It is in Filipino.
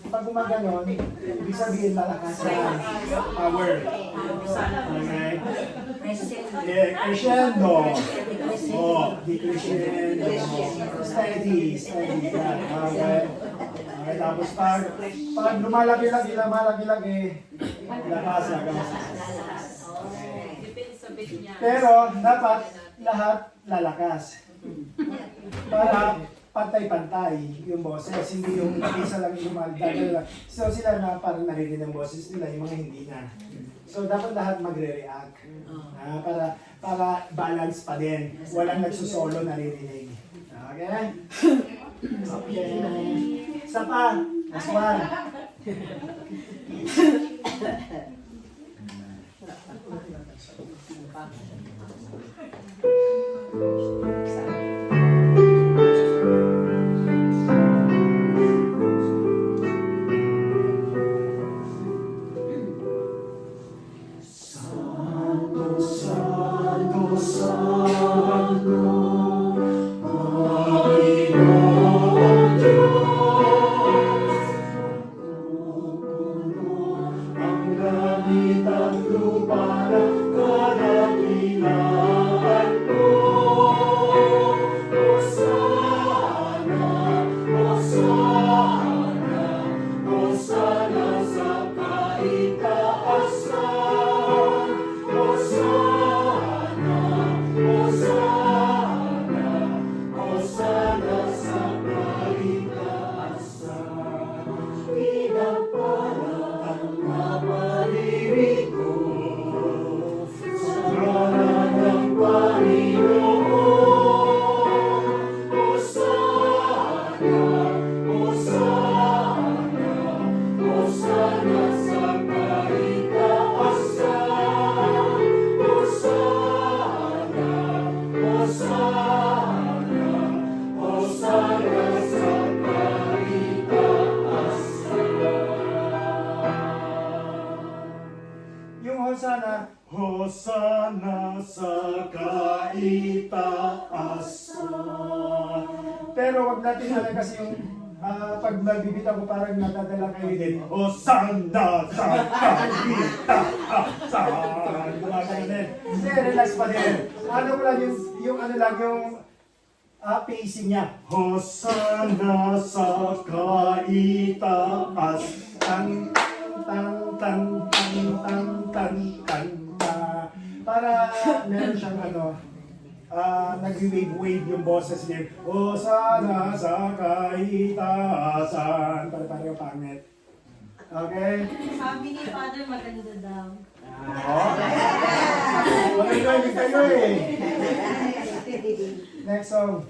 Pag gumaganon, ibig sabihin lalakas na power. Okay? Crescendo. Decrescendo. Steady. Okay? Okay, tapos pag lumalaki-laki, lakas. Pero dapat lahat lalakas. Para pantay-pantay yung boses, hindi yung isa lang yung lumalagdag. So sila na parang narinig ng boses nila, yung mga hindi na. So dapat lahat magre-react. Para balance pa din. Walang nagsusolo naririnig. Okay? Okay. Isa pa. Last one. Hosana sa kaitaasan. Pero wag natin alam kasi yung pag nagbibita ko parang nadadala kayo din. Hosana sa kaitaasan. Gumagano din. Hindi, relax pa din. Ano ko lang yung ano lang yung pacing niya. Hosana sa kaitaasan. Para meron siyang nag-wave yung boses niya. O sana sa kaitaasan. Para pangit. Okay? Sabi ni Father, maganda daw. Wala kayo eh. Next song.